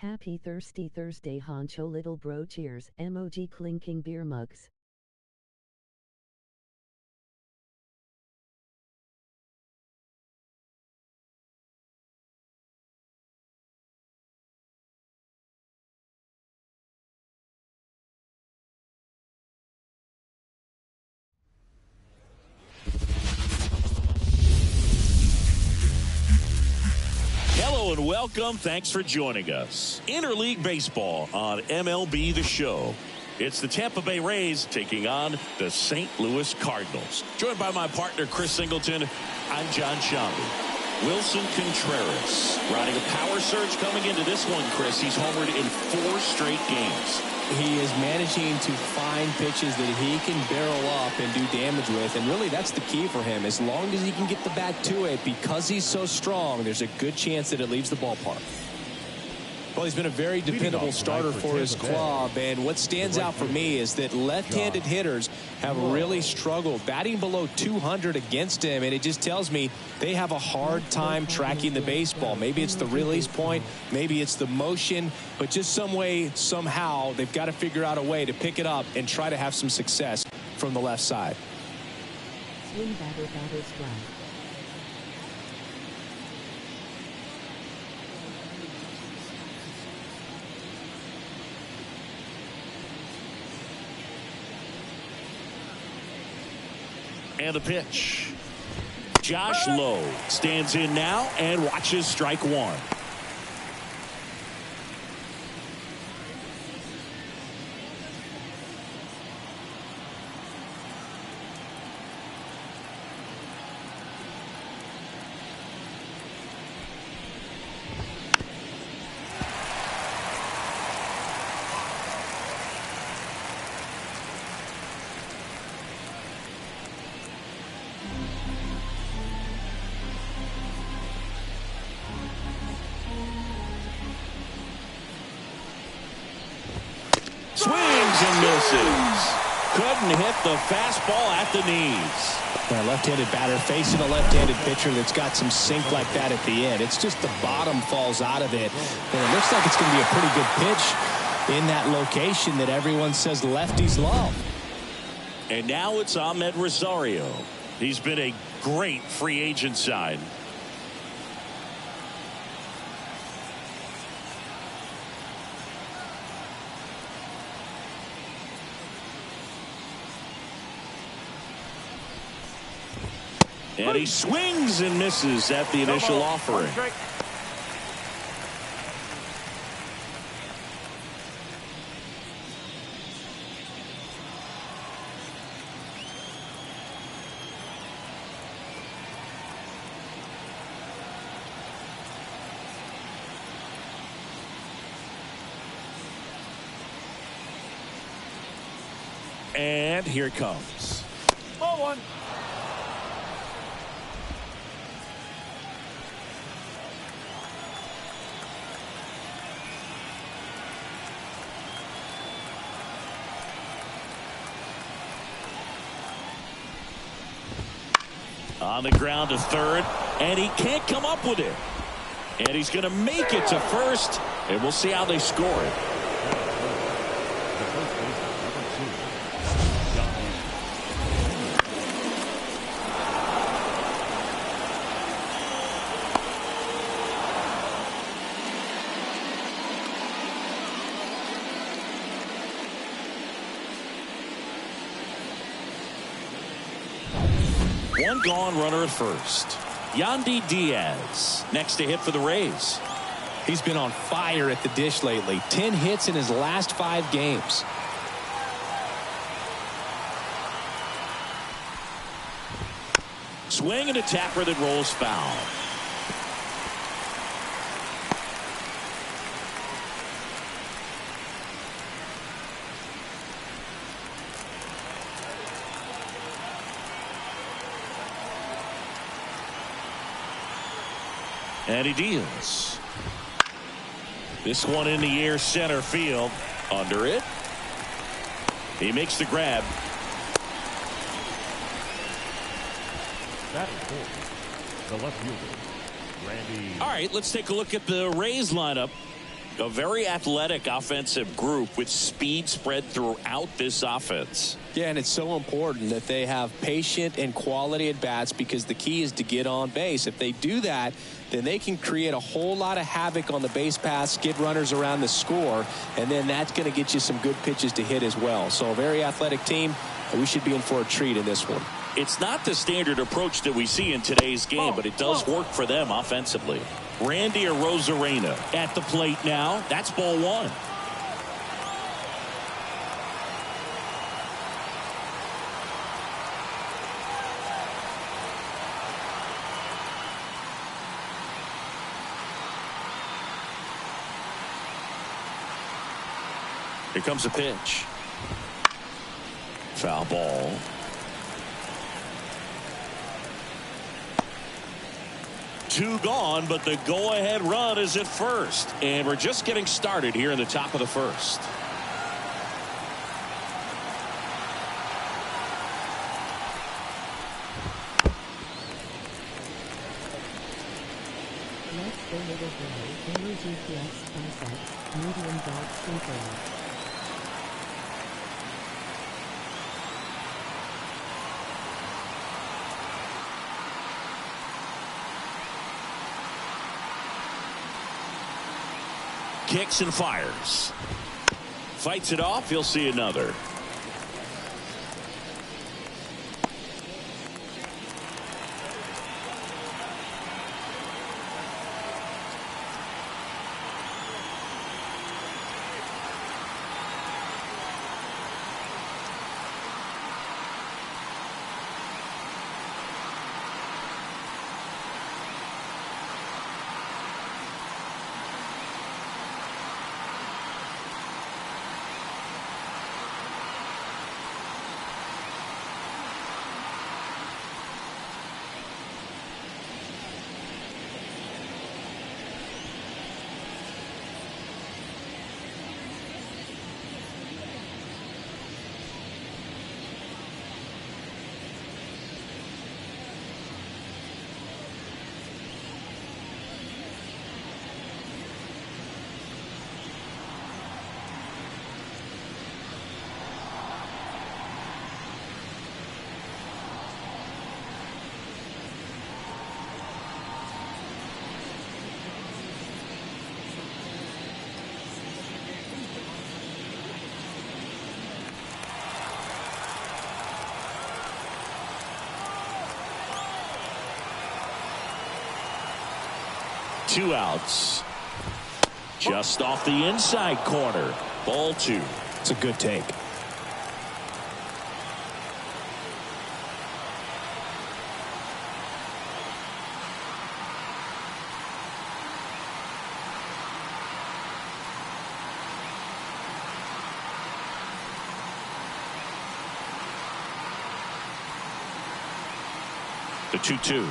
Happy Thirsty Thursday, Honcho Little Bro. Cheers. Emoji clinking beer mugs. Hello and welcome. Thanks for joining us. Interleague Baseball on MLB The Show. It's the Tampa Bay Rays taking on the St. Louis Cardinals. Joined by my partner, Chris Singleton, I'm John Shambi. Wilson Contreras riding a power surge coming into this one, Chris. He's homered in 4 straight games. He is managing to find pitches that he can barrel up and do damage with, and really that's the key for him. As long as he can get the bat to it, because he's so strong, there's a good chance that it leaves the ballpark. Well, he's been a very dependable starter for his club, and what stands out for me is that left-handed hitters have really struggled, batting below 200 against him, and it just tells me they have a hard time tracking the baseball. Maybe it's the release point, maybe it's the motion, but just some way, somehow, they've got to figure out a way to pick it up and try to have some success from the left side. Swing batter strike. And the pitch. Josh Lowe stands in now and watches strike one. Swings and misses. Couldn't hit the fastball at the knees. A left-handed batter facing a left-handed pitcher that's got some sink like that at the end. It's just the bottom falls out of it. And it looks like it's going to be a pretty good pitch in that location that everyone says lefties love. And now it's Ahmed Rosario. He's been a great free agent sign. And he swings and misses at the initial offering. And here it comes. Ball one. On the ground to third, and he can't come up with it. And he's going to make it to first, and we'll see how they score it. One gone, runner at first. Yandy Diaz next to hit for the Rays. He's been on fire at the dish lately. 10 hits in his last 5 games. Swing and a tapper that rolls foul. And he deals. This one in the air, center field. Under it. He makes the grab. Batting fourth, the left fielder, Randy. All right, let's take a look at the Rays lineup. A very athletic offensive group with speed spread throughout this offense. Yeah, and it's so important that they have patient and quality at bats, because the key is to get on base. If they do that, then they can create a whole lot of havoc on the base paths, get runners around the score, and then that's going to get you some good pitches to hit as well. So a very athletic team, and we should be in for a treat in this one. It's not the standard approach that we see in today's game, but it does work for them offensively. Randy Arozarena at the plate now. That's ball one. Here comes a pitch. Foul ball. Two gone, but the go-ahead run is at first. And we're just getting started here in the top of the first. Let's go little boy. Energy plus concept. Medium dark sprinkles. Kicks and fires. Fights it off. He'll see another. Two outs. Just off the inside corner. Ball two. It's a good take. The 2-2.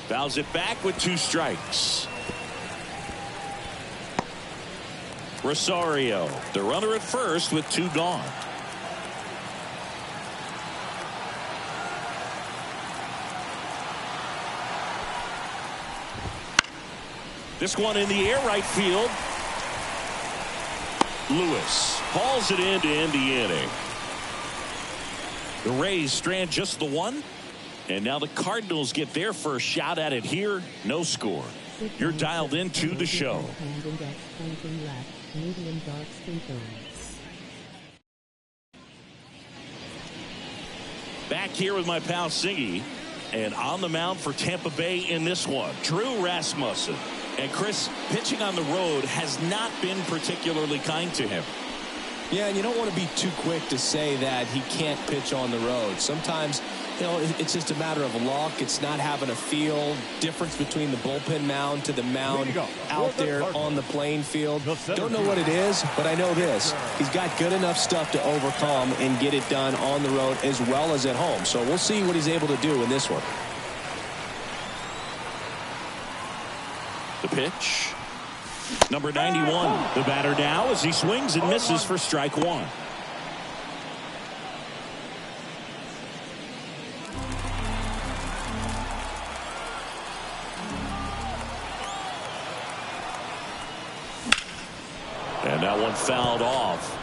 Fouls it back with two strikes. Rosario, the runner at first with two gone. This one in the air right field. Lewis hauls it in to end the inning. The Rays strand just the one. And now the Cardinals get their first shot at it here. No score. You're dialed into the show. Back here with my pal Singy. And on the mound for Tampa Bay in this one, Drew Rasmussen. And Chris, pitching on the road has not been particularly kind to him. Yeah, and you don't want to be too quick to say that he can't pitch on the road. Sometimes, you know, it's just a matter of luck. It's not having a feel. Difference between the bullpen mound to the mound out there on the playing field. Don't know what it is, but I know this. He's got good enough stuff to overcome and get it done on the road as well as at home. So we'll see what he's able to do in this one. The pitch. Number 91, the batter now as he swings and misses for strike one. And that one fouled off.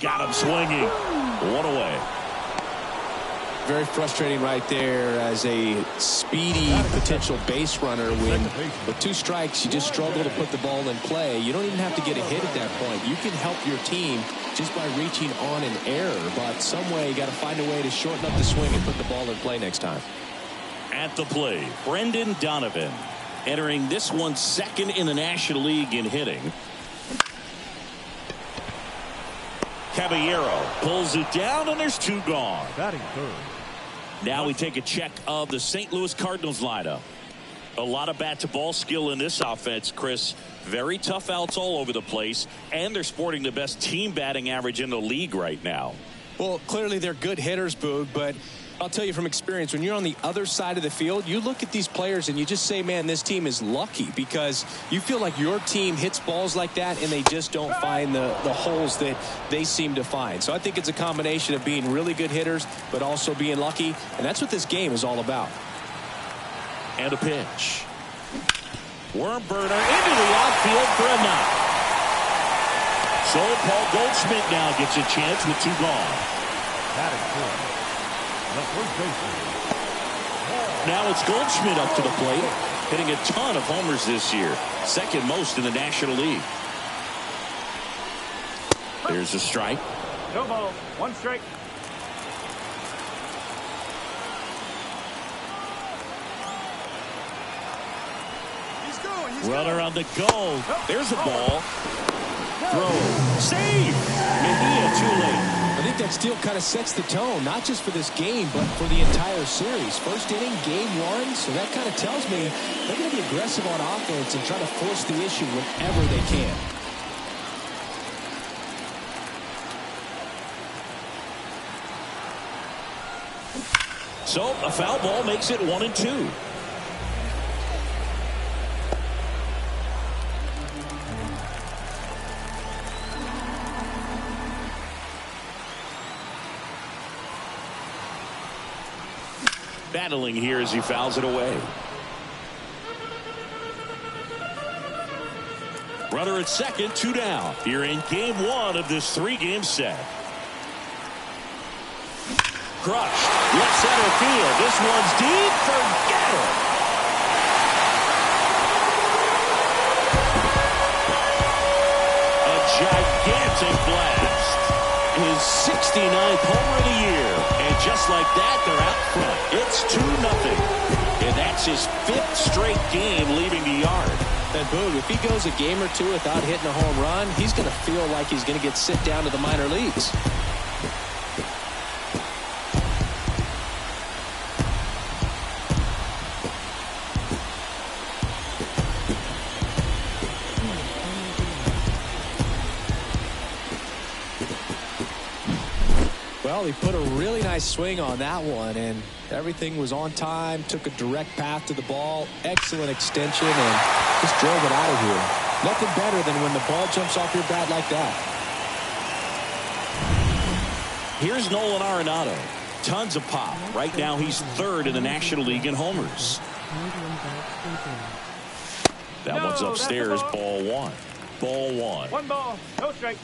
Got him swinging. One away. Very frustrating right there as a speedy potential base runner when with 2 strikes you just struggle to put the ball in play. You don't even have to get a hit at that point. You can help your team just by reaching on an error, but some way you got to find a way to shorten up the swing and put the ball in play next time. At the plate, Brendan Donovan, entering this one second in the National League in hitting. Caballero pulls it down, and there's 2 gone. Batting third. Now we take a check of the St. Louis Cardinals lineup. A lot of bat-to-ball skill in this offense, Chris. Very tough outs all over the place, and they're sporting the best team batting average in the league right now. Well, clearly they're good hitters, Boog, but I'll tell you from experience, when you're on the other side of the field, you look at these players and you just say, man, this team is lucky, because you feel like your team hits balls like that and they just don't find the holes that they seem to find. So I think it's a combination of being really good hitters but also being lucky, and that's what this game is all about. And a pitch. Worm burner into the outfield for a knock. So Paul Goldschmidt now gets a chance with 2 gone. Batting fourth. The first baseman. Now it's Goldschmidt up to the plate, hitting a ton of homers this year, second most in the National League. There's a strike. No ball. 1 strike. Runner on the go. There's a ball. Throw. Save. Mejia too late. I think that still kind of sets the tone, not just for this game, but for the entire series. First inning, game 1, so that kind of tells me they're going to be aggressive on offense and try to force the issue whenever they can. So a foul ball makes it 1-2. Battling here as he fouls it away. Runner at second, 2 down. Here in game 1 of this 3-game set. Crushed. Left center field. This one's deep. Forget it. A gigantic blast. His 69th homer of the year. And just like that, they're out front. It's 2-0. And that's his 5th straight game leaving the yard. And Boog, if he goes a game or 2 without hitting a home run, he's going to feel like he's going to get sent down to the minor leagues. Well, he put a really nice swing on that one, and everything was on time, took a direct path to the ball, excellent extension, and just drove it out of here. Nothing better than when the ball jumps off your bat like that. Here's Nolan Arenado. Tons of pop. Right now he's 3rd in the National League in homers. That one's upstairs, ball 1. Ball 1. 1 ball. No strike.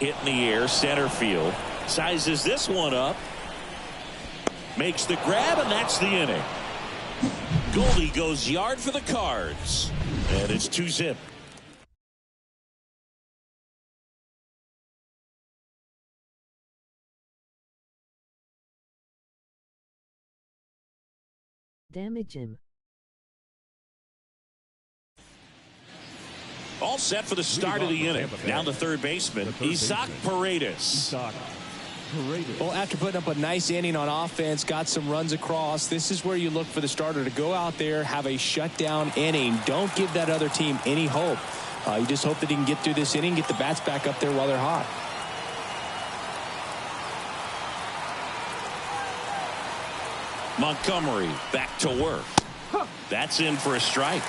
Hit in the air, center field. Sizes this one up. Makes the grab, and that's the inning. Goldie goes yard for the Cards. And it's 2-zip. Damage him. All set for the start of the inning. Down to third baseman, Isaac Paredes. Well, after putting up a nice inning on offense, got some runs across, this is where you look for the starter to go out there, have a shutdown inning. Don't give that other team any hope. You just hope that he can get through this inning, get the bats back up there while they're hot. Montgomery back to work. That's in for a strike.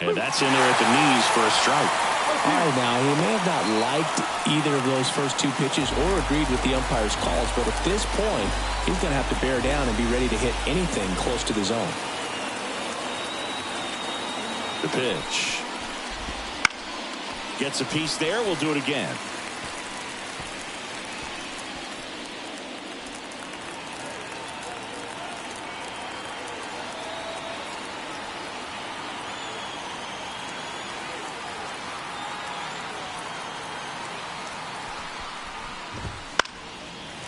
And that's in there at the knees for a strike. All right, now, he may have not liked either of those first two pitches or agreed with the umpire's calls, but at this point, he's going to have to bear down and be ready to hit anything close to the zone. The pitch. Gets a piece there. We'll do it again.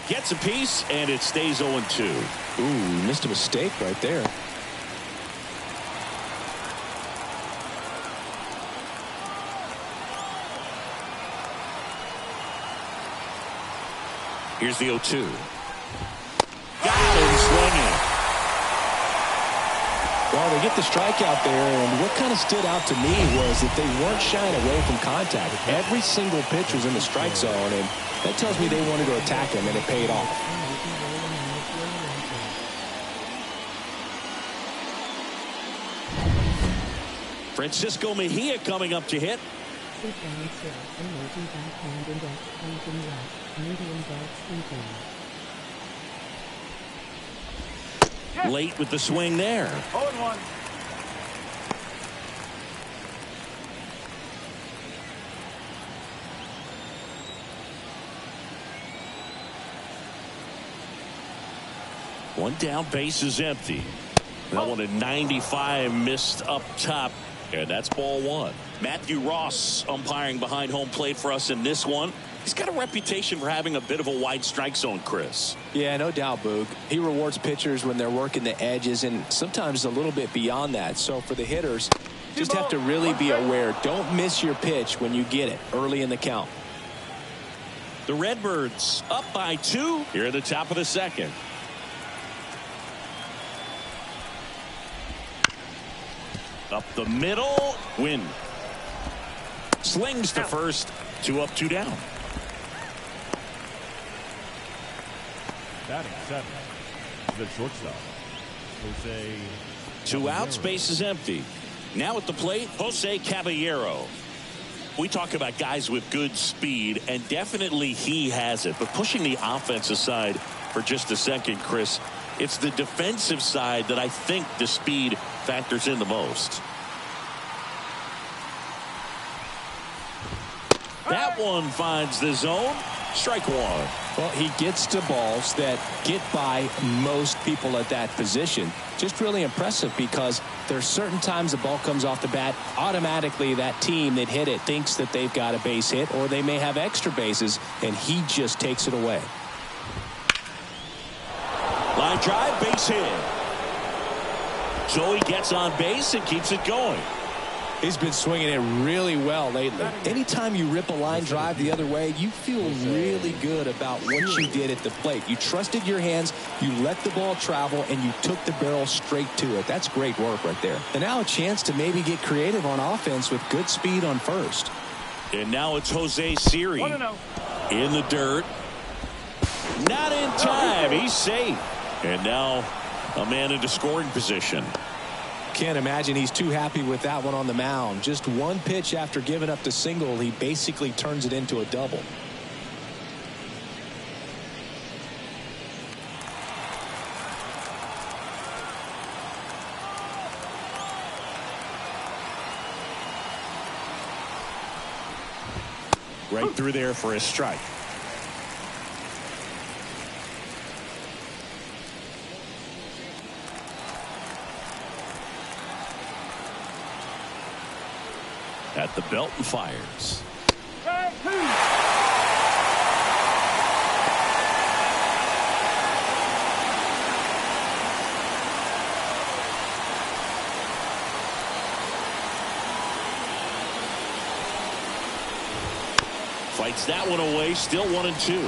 Gets a piece, and it stays 0-2. Ooh, missed a mistake right there. Here's the 0-2. Got him swinging. Well, they get the strikeout there, and what kind of stood out to me was that they weren't shying away from contact. Every single pitch was in the strike zone, and that tells me they wanted to attack him, and it paid off. Francisco Mejia coming up to hit. Late with the swing there. 0-1. One down, base is empty. That one at 95 missed up top, and that's ball one. Matthew Ross umpiring behind home plate for us in this one. He's got a reputation for having a bit of a wide strike zone, Chris. Yeah, no doubt, Boog. He rewards pitchers when they're working the edges and sometimes a little bit beyond that. So for the hitters, just have to really be aware. Don't miss your pitch when you get it early in the count. The Redbirds up by 2 here at the top of the second. Up the middle, win. Slings to first, 2 up, 2 down. Batting 7. The shortstop, Jose. 2 outs, base is empty. Now at the plate, Jose Caballero. We talk about guys with good speed, and definitely he has it. But pushing the offense aside for just a second, Chris, it's the defensive side that I think the speed factors in the most. That one finds the zone. Strike one. Well, he gets to balls that get by most people at that position. Just really impressive because there's certain times the ball comes off the bat, automatically that team that hit it thinks that they've got a base hit or they may have extra bases, and he just takes it away. Line drive, base hit. So he gets on base and keeps it going. He's been swinging it really well lately. Anytime you rip a line drive the other way, you feel really good about what you did at the plate. You trusted your hands, you let the ball travel, and you took the barrel straight to it. That's great work right there. And now a chance to maybe get creative on offense with good speed on first. And now it's Jose Siri 1-0. in the dirt. Not in time. He's safe. And now a man into scoring position. Can't imagine he's too happy with that one on the mound. Just one pitch after giving up the single, he basically turns it into a double. Right through there for a strike. At the belt and fires. Fights that one away. Still 1-2.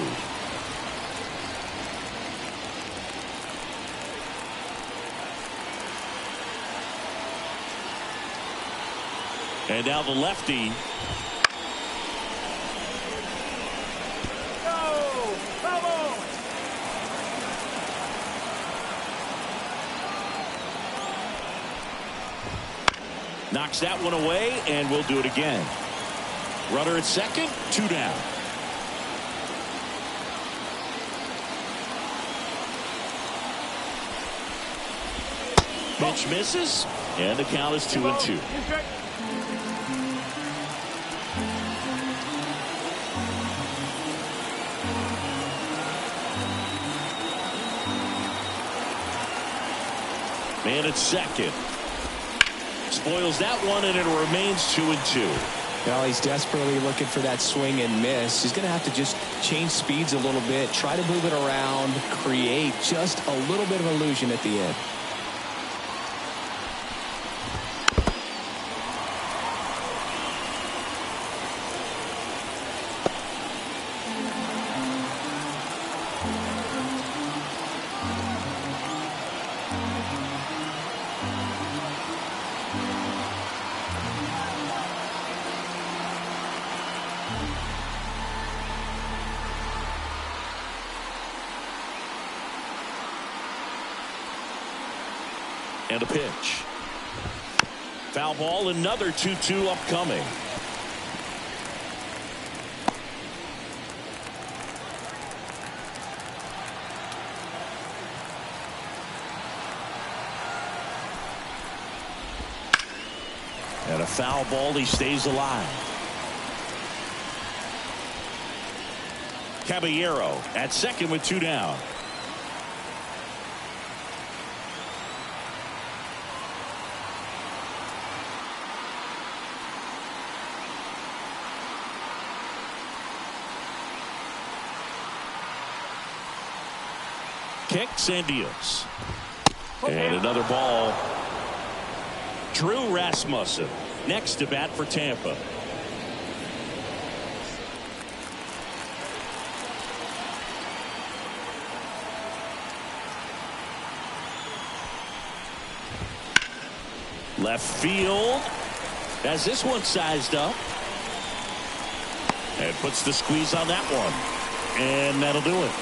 And now the lefty. Knocks that one away, and we'll do it again. Runner at second, 2 down. Pitch misses, and the count is 2-2. Man at second. Spoils that one, and it remains 2-2. Well, he's desperately looking for that swing and miss. He's going to have to just change speeds a little bit, try to move it around, create just a little bit of illusion at the end. And a pitch. Foul ball, another 2-2 upcoming. And a foul ball, he stays alive. Caballero at second with 2 down. Kicks and deals. And another ball. Drew Rasmussen next to bat for Tampa. Left field. Has this one sized up. And puts the squeeze on that one. And that'll do it.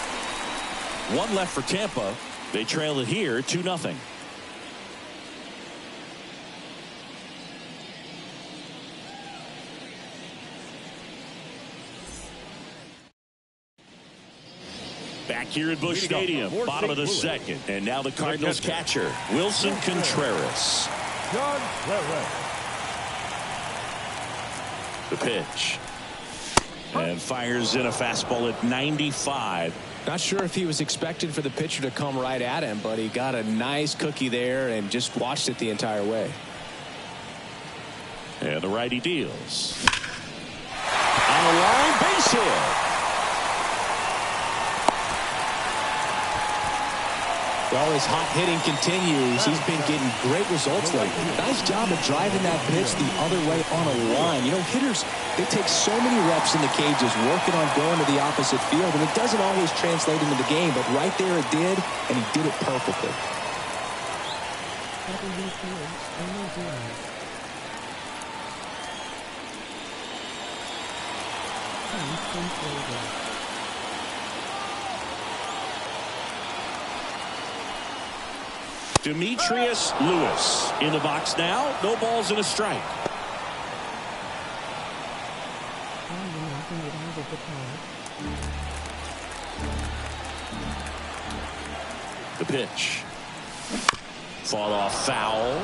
One left for Tampa. They trail it here 2-0. Back here at Busch Stadium, bottom of the second. And now the Cardinals catcher, Wilson Contreras. The pitch. And fires in a fastball at 95. Not sure if he was expecting for the pitcher to come right at him, but he got a nice cookie there and just watched it the entire way. And the righty deals. On the line, base hit. Well, his hot hitting continues. He's been getting great results lately. Nice job of driving that pitch the other way on a line. You know, hitters, they take so many reps in the cages working on going to the opposite field, and it doesn't always translate into the game, but right there it did, and he did it perfectly. Demetrius Lewis in the box now. No balls and a strike. The pitch. Fall off foul.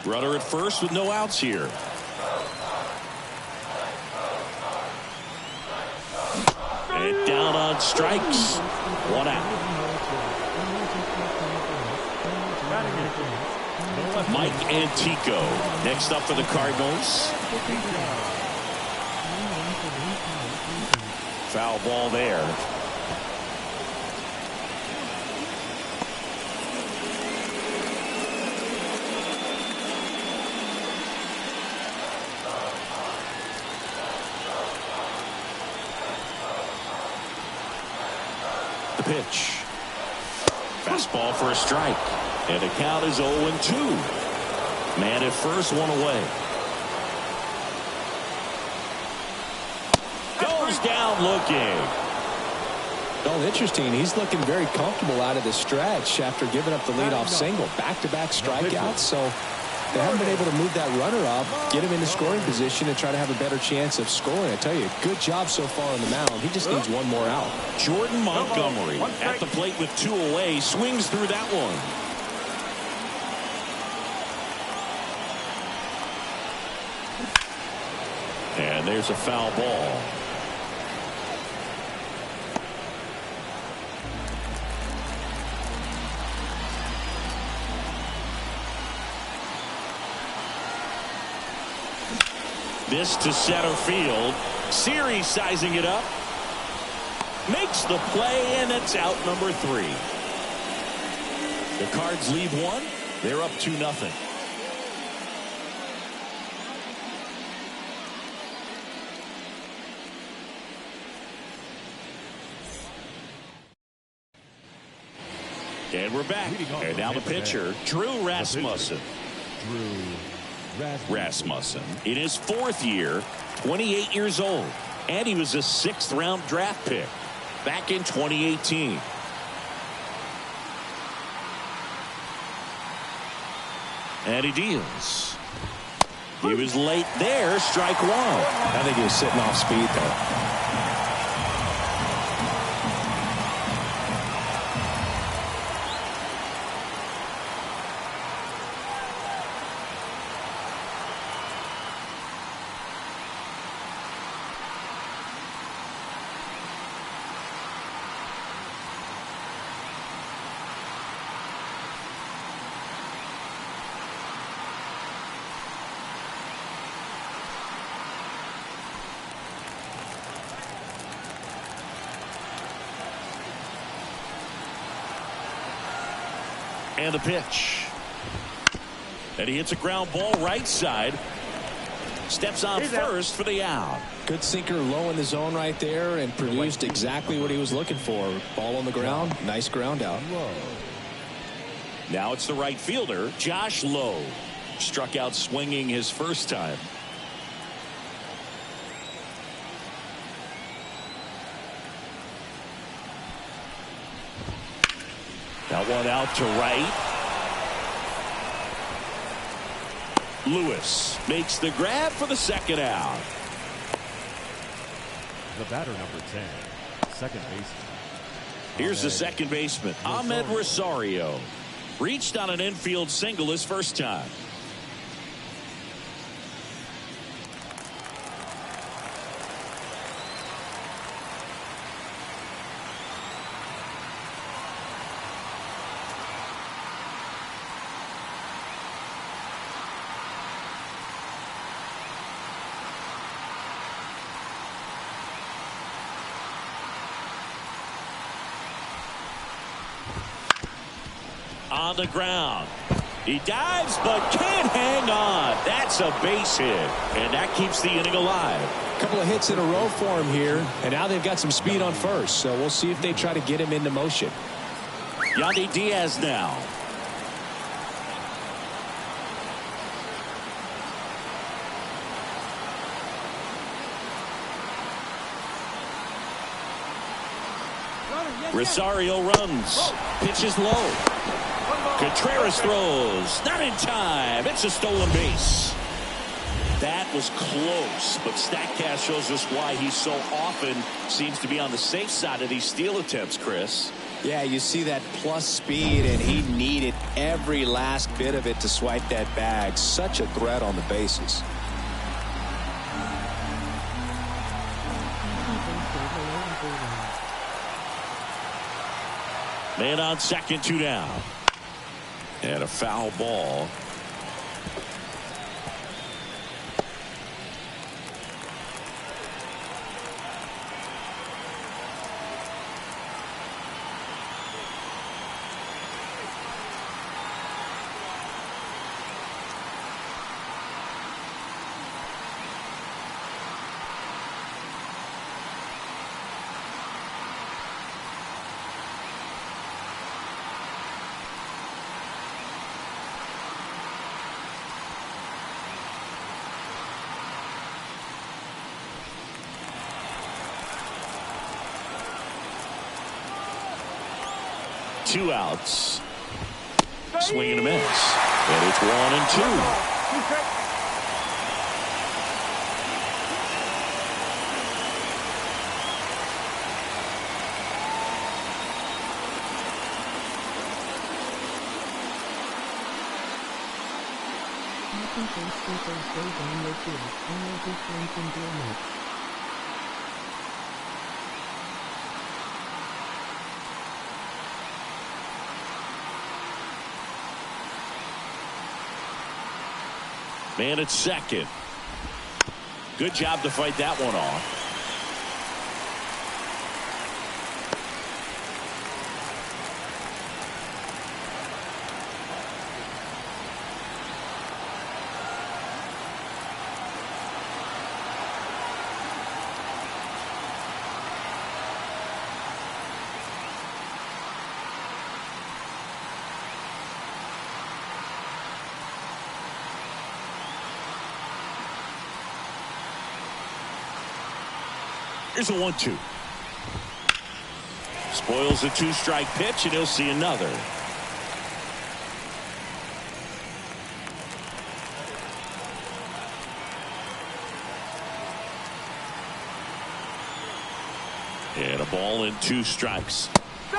Runner at first with no outs here. And down on strikes. 1 out. Mike Antico next up for the Cardinals. Foul ball there. The pitch. Fastball for a strike. And the count is 0-2. Man at first, one away. Goes down looking. Well, interesting. He's looking very comfortable out of the stretch after giving up the leadoff single. Back-to-back strikeouts, so they haven't been able to move that runner up, get him into scoring position, and try to have a better chance of scoring. I tell you, good job so far on the mound. He just needs one more out. Jordan Montgomery at the plate with 2 away, swings through that one. And there's a foul ball. This to center field. Series sizing it up. Makes the play, and it's out number 3. The Cards leave 1. They're up 2-0. And we're back. And now the pitcher, Drew Rasmussen. Rasmussen in his 4th year, 28 years old, and he was a 6th-round draft pick back in 2018. And he deals. He was late there, strike 1. I think he was sitting off speed there. And the pitch. And he hits a ground ball right side. Steps on first for the out. Good sinker low in the zone right there and produced exactly what he was looking for. Ball on the ground. Nice ground out. Now it's the right fielder, Josh Lowe. Struck out swinging his first time. That one out to right. Lewis makes the grab for the second out. The batter, number 10, second baseman. Here's the second baseman, Ahmed Rosario. Reached on an infield single his first time. On the ground. He dives but can't hang on. That's a base hit. And that keeps the inning alive. A couple of hits in a row for him here. And now they've got some speed on first. So we'll see if they try to get him into motion. Yandy Diaz now. Rosario runs. Pitches low. Contreras throws. Not in time. It's a stolen base. That was close, but StatCast shows us why he so often seems to be on the safe side of these steal attempts, Chris. Yeah, you see that plus speed, and he needed every last bit of it to swipe that bag. Such a threat on the bases. Man on second, 2 down. And a foul ball. 2 outs. Swing and a miss. And it's 1-2. Second base sweepers go down the field, and will be flanked into a net. Man at second. Good job to fight that one off. Here's a 1-2. Spoils a 2-strike pitch, and he'll see another. And a ball and 2 strikes.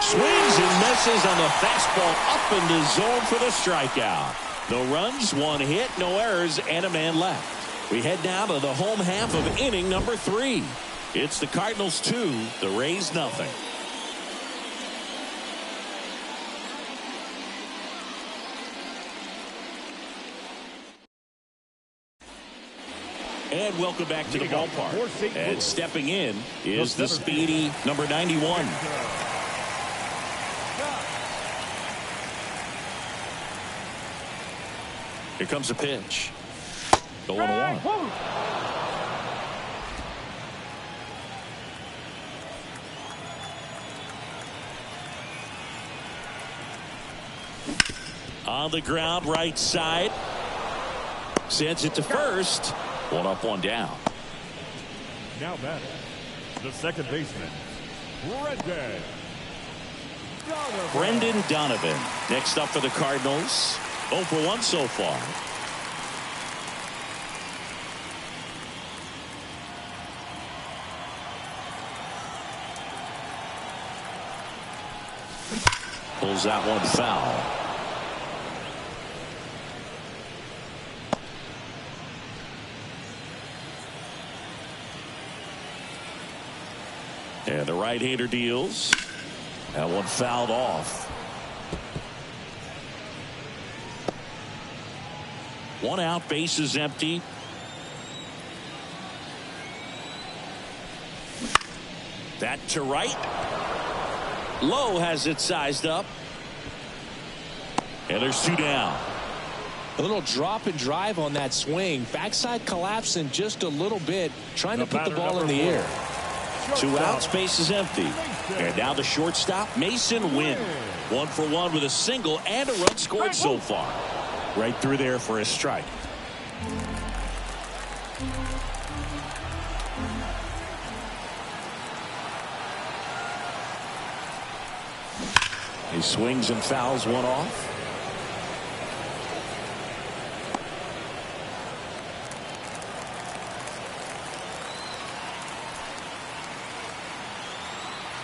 Swings and misses on the fastball up in the zone for the strikeout. No runs, 1 hit, no errors, and a man left. We head now to the home half of inning number 3. It's the Cardinals 2, the Rays nothing. And welcome back to the ballpark. And stepping in is the speedy number 91. Here comes a pitch. The 1-1. On the ground, right side. Sends it to first. 1 up, 1 down. Now batting, the second baseman, Brendan Donovan. Next up for the Cardinals. 0 for 1 so far. Pulls that one foul. And the right-hander deals. That one fouled off. 1 out, bases empty. That to right. Low has it sized up. And there's 2 down. A little drop and drive on that swing. Backside collapsing just a little bit, trying to put the ball in the air. 2 outs, base is empty. And now the shortstop, Mason Wynn. 1 for 1 with a single and a run scored so far. Right through there for a strike. He swings and fouls one off.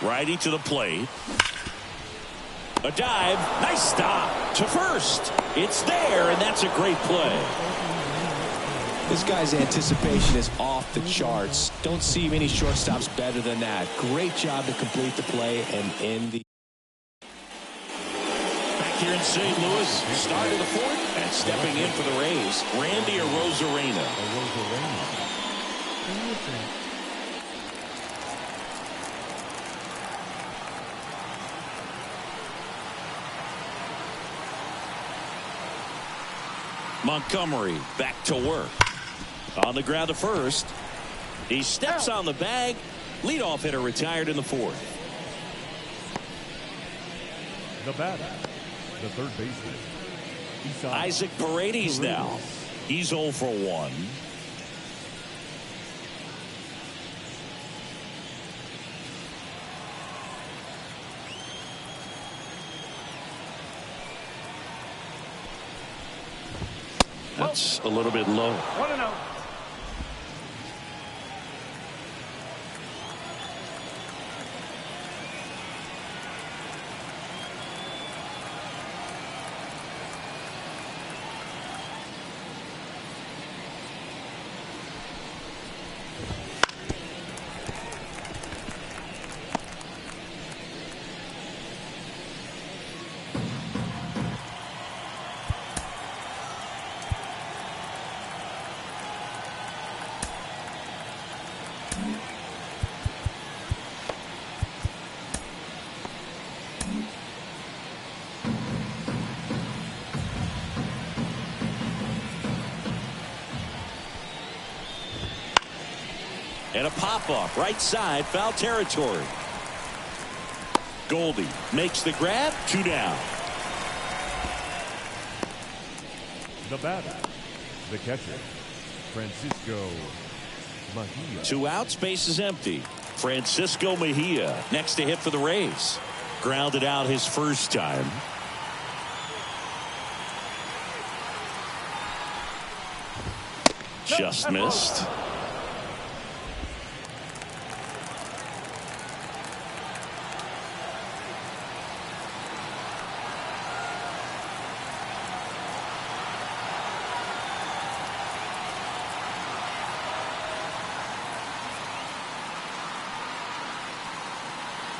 Righty to the plate. A dive. Nice stop to first. It's there, and that's a great play. This guy's anticipation is off the charts. Don't see many shortstops better than that. Great job to complete the play and end the. Back here in St. Louis, start of the 4th, and stepping in for the Rays, Randy Arozarena. Montgomery back to work. On the ground to first. He steps on the bag. Leadoff hitter retired in the 4th. The batter, the third baseman, Isaac Paredes now. He's 0 for 1. That's a little bit low. 1-0. And a pop-off right side, foul territory. Goldie makes the grab, 2 down. The batter, the catcher, Francisco Mejia. 2 outs, base is empty. Francisco Mejia next to hit for the Rays. Grounded out his first time. Just missed.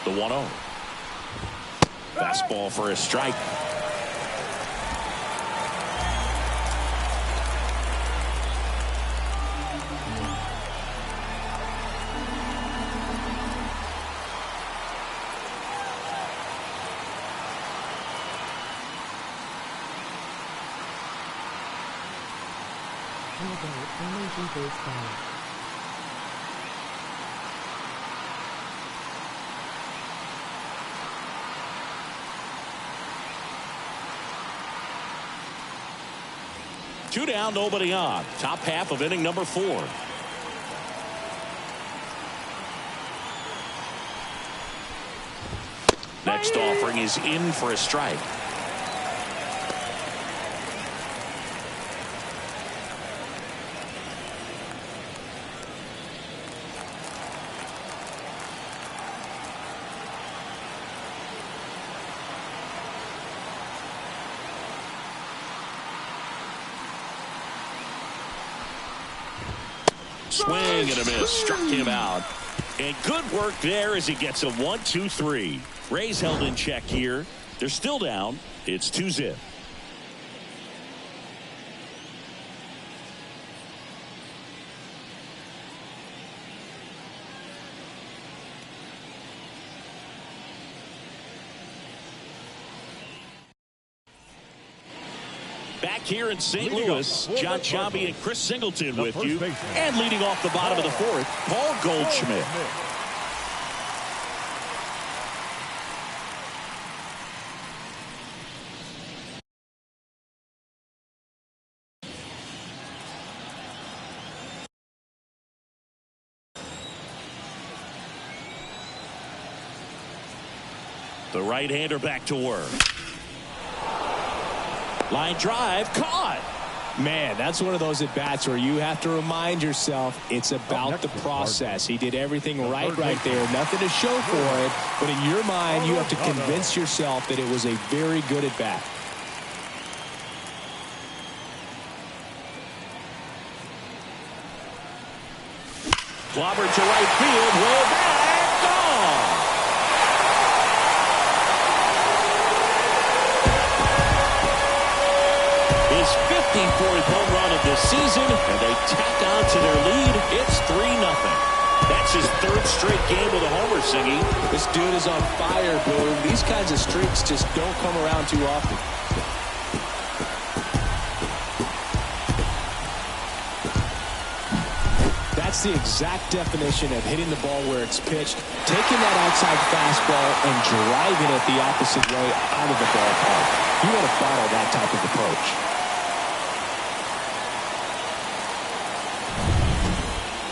The 1-0. Fastball for a strike. Energy Baseball. Two down, nobody on. Top half of inning number 4. Next offering is in for a strike. Swing and a miss. Struck him out. And good work there as he gets a 1-2-3. Rays held in check here. They're still down. It's 2-0. Back here in St. Louis, John Chambi and Chris Singleton with you. And leading off the bottom of the 4th, Paul Goldschmidt. The right-hander back to work. Line drive, caught. Man, that's one of those at-bats where you have to remind yourself it's about the process. He did everything right there. Nothing to show for it. But in your mind, you have to convince yourself that it was a very good at-bat. Clobbered to right field. Way back. Gone. His 54th home run of this season, and they tack on to their lead. It's 3-0. That's his 3rd straight game with a homer, Singy. This dude is on fire, Boone. These kinds of streaks just don't come around too often. That's the exact definition of hitting the ball where it's pitched, taking that outside fastball and driving it the opposite way out of the ballpark. You want to follow that type of approach.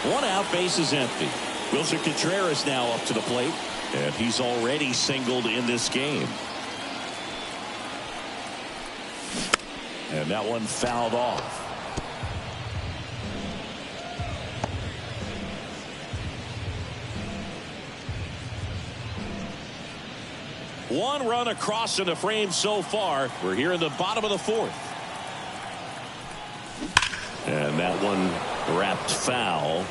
1 out, base is empty. Wilson Contreras now up to the plate, and he's already singled in this game. And that one fouled off. One run across in the frame so far. We're here in the bottom of the fourth. And that one wrapped foul.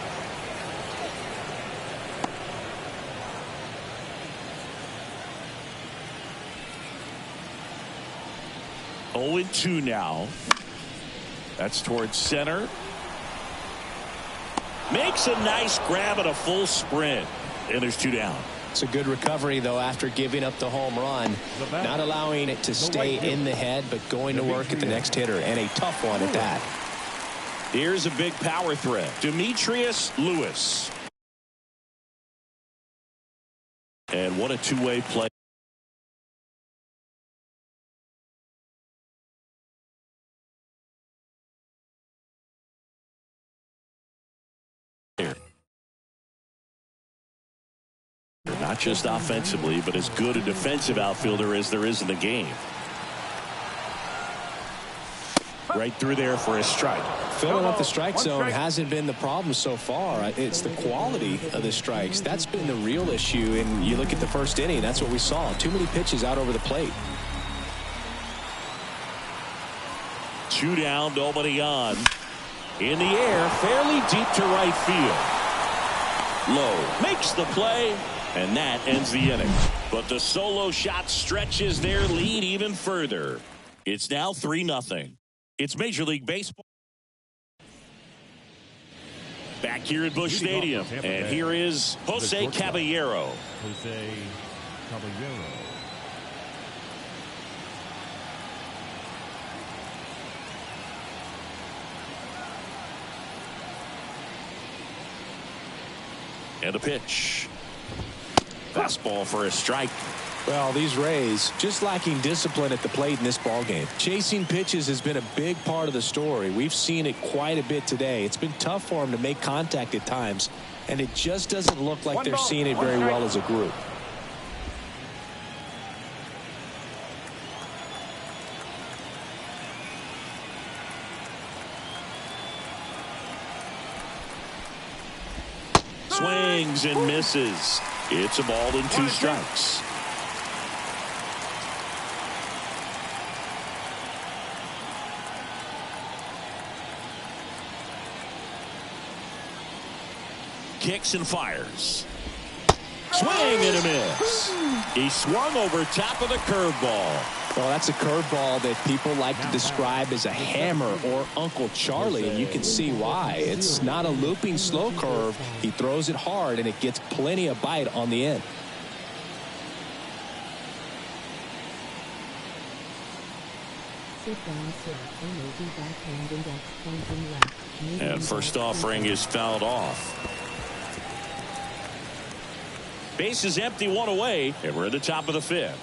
Oh, 0-2 now. That's towards center. Makes a nice grab at a full sprint. And there's 2 down. It's a good recovery, though, after giving up the home run. Not allowing it to stay in the head, but going to work at the next hitter. And a tough one at that. Here's a big power threat. Demetrius Lewis. And what a two-way play. Not just offensively, but as good a defensive outfielder as there is in the game. Right through there for a strike. Filling up the strike zone hasn't been the problem so far. It's the quality of the strikes. That's been the real issue. And you look at the first inning, that's what we saw. Too many pitches out over the plate. 2 down, nobody on. In the air, fairly deep to right field. Lowe makes the play, and that ends the inning. But the solo shot stretches their lead even further. It's now 3-0. It's Major League Baseball. Back here at Busch Stadium, and here is Jose Caballero. Jose Caballero. And a pitch. Fastball for a strike. Well, these Rays just lacking discipline at the plate in this ballgame. Chasing pitches has been a big part of the story. We've seen it quite a bit today. It's been tough for them to make contact at times, and it just doesn't look like they're seeing it very well as a group. Swings and misses. It's a ball and 2 strikes. Kicks and fires. Swing and a miss. He swung over top of the curveball. Well, that's a curveball that people like to describe as a hammer or Uncle Charlie, and you can see why. It's not a looping slow curve. He throws it hard, and it gets plenty of bite on the end. And first offering is fouled off. Base is empty, 1 away, and we're at the top of the 5th.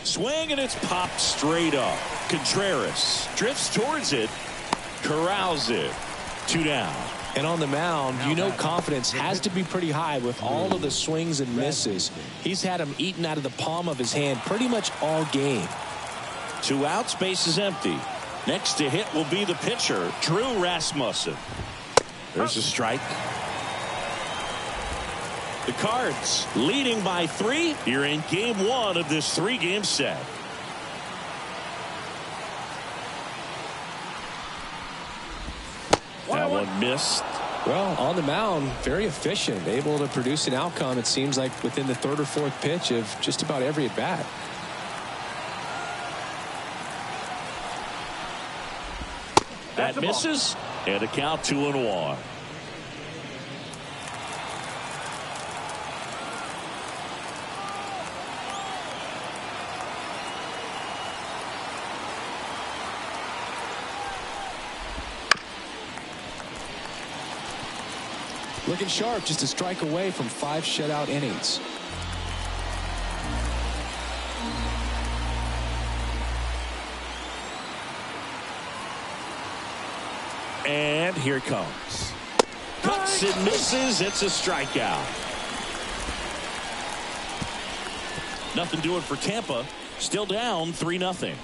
Swing, and it's popped straight up. Contreras drifts towards it, corrals it. 2 down. And on the mound, you know confidence has to be pretty high with all of the swings and misses. He's had them eaten out of the palm of his hand pretty much all game. 2 outs, base is empty. Next to hit will be the pitcher, Drew Rasmussen. There's a strike. The Cards leading by 3 here in game 1 of this 3-game set. That one missed. Well, on the mound, very efficient, able to produce an outcome, it seems like, within the 3rd or 4th pitch of just about every at bat. That misses, and a count 2-1. Looking sharp, just a strike away from 5 shutout innings. And here it comes. Cuts and misses. It's a strikeout. Nothing doing for Tampa. Still down 3-0.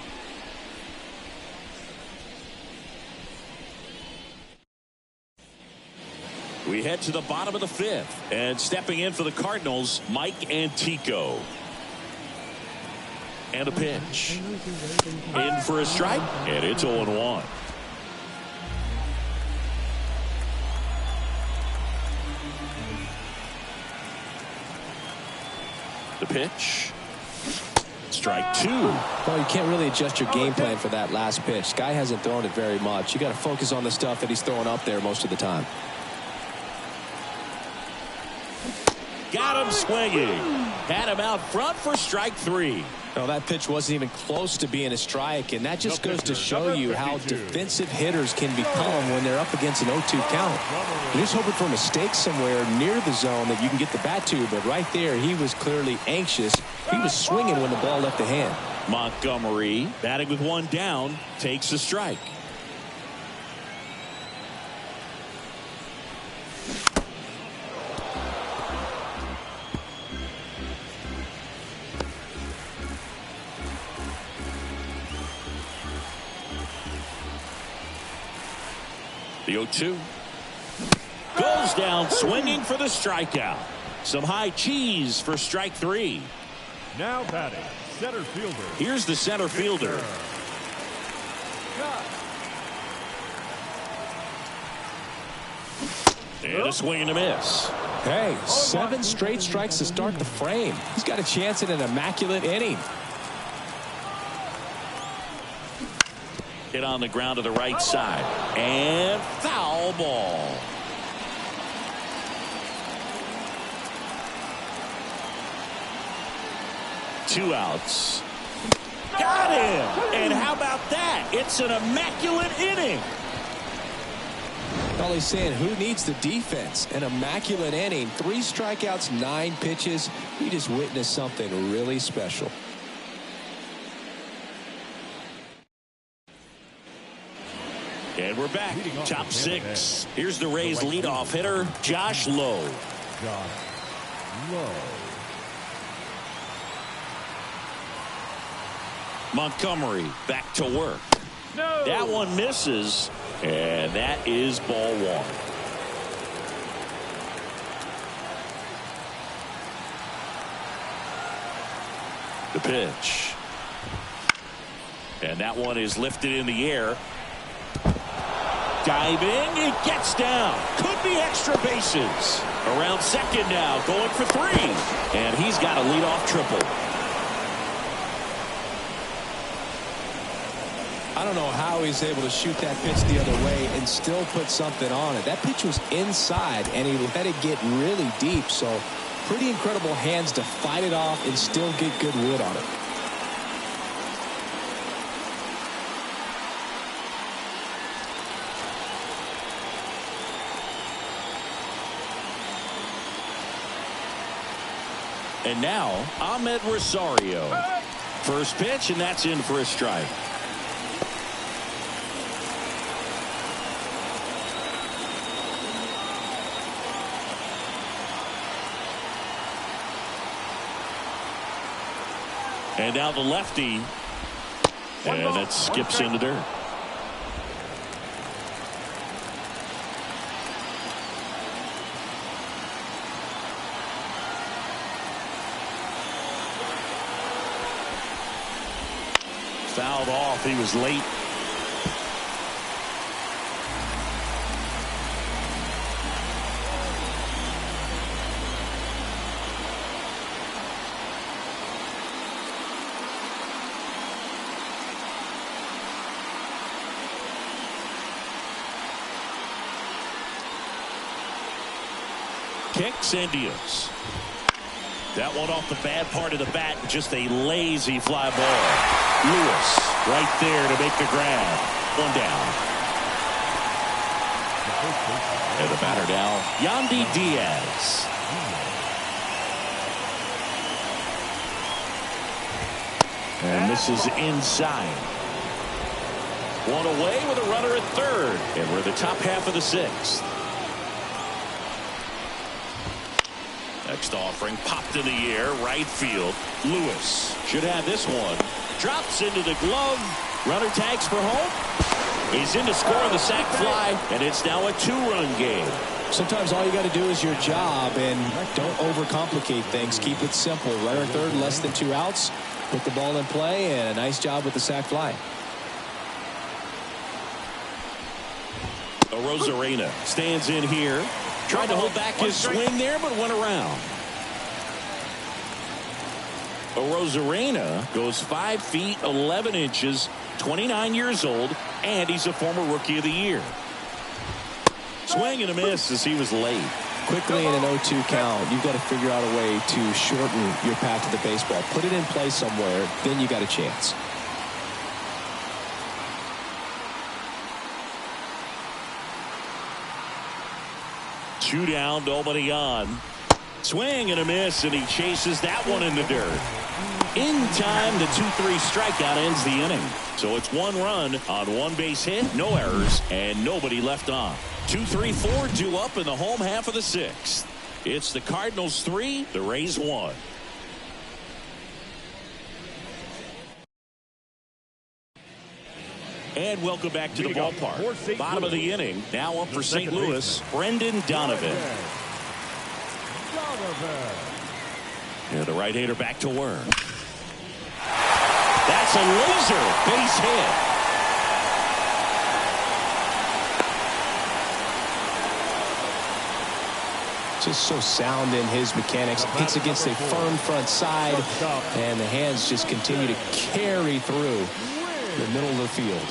We head to the bottom of the 5th. And stepping in for the Cardinals, Mike Antico. And a pitch. In for a strike. And it's 0-1. The pitch. Strike 2. Well, you can't really adjust your game plan for that last pitch. Guy hasn't thrown it very much. You got to focus on the stuff that he's throwing up there most of the time. Got him swinging. Had him out front for strike 3. No, that pitch wasn't even close to being a strike, and that just goes to show you how defensive hitters can become when they're up against an 0-2 count. You're just hoping for a mistake somewhere near the zone that you can get the bat to, but right there he was clearly anxious. He was swinging when the ball left the hand. Montgomery, batting with 1 down, takes a strike. The 0-2 goes down swinging for the strikeout. Some high cheese for strike 3. Now batting, center fielder. Here's the center fielder. And a swing and a miss. Hey, 7 straight strikes to start the frame. He's got a chance at an immaculate inning. Hit on the ground to the right side. And foul ball. Two outs. Got him. And how about that? It's an immaculate inning. All he's saying, who needs the defense? An immaculate inning. 3 strikeouts, 9 pitches. He just witnessed something really special. And we're back. Top 6. Here's the Rays leadoff hitter, Josh Lowe. Montgomery back to work. No. That one misses, and that is ball 1. The pitch. And that one is lifted in the air. Diving, it gets down. Could be extra bases. Around second now, going for 3. And he's got a leadoff triple. I don't know how he's able to shoot that pitch the other way and still put something on it. That pitch was inside, and he let it get really deep. So pretty incredible hands to fight it off and still get good wood on it. And now, Ahmed Rosario. First pitch, and that's in for a strike. And now the lefty. And it skips in the dirt. Fouled off. He was late. Kicks and deals. That one off the bad part of the bat. Just a lazy fly ball. Lewis right there to make the grab. 1 down. And the batter now, Yandy Diaz. And this is inside. 1 away with a runner at third. And we're the top half of the 6th. Next offering popped in the air, right field. Lewis should have this one. Drops into the glove. Runner tags for home. He's in to score on the sac fly, and it's now a 2-run game. Sometimes all you got to do is your job, and don't overcomplicate things. Keep it simple. Runner third, less than 2 outs. Put the ball in play, and a nice job with the sac fly. Rosarena stands in here. Tried to hold back his swing there, but went around. Rosarena goes 5 feet 11 inches, 29 years old, and he's a former Rookie of the Year. Swing and a miss as he was late. Quickly in an 0-2 count, you've got to figure out a way to shorten your path to the baseball. Put it in play somewhere, then you got a chance. Two down, nobody on. Swing and a miss, and he chases that one in the dirt. In time, the 2-3 strikeout ends the inning. So it's 1 run on 1 base hit, no errors, and nobody left on. 2-3-4 due up in the home half of the 6th. It's the Cardinals 3, the Rays 1. And welcome back to the ballpark. Bottom of the inning, now up for St. Louis, Brendan Donovan. And the right-hander back to work. That's a laser base hit. Just so sound in his mechanics. Hits against a firm front side, and the hands just continue to carry through the middle of the field.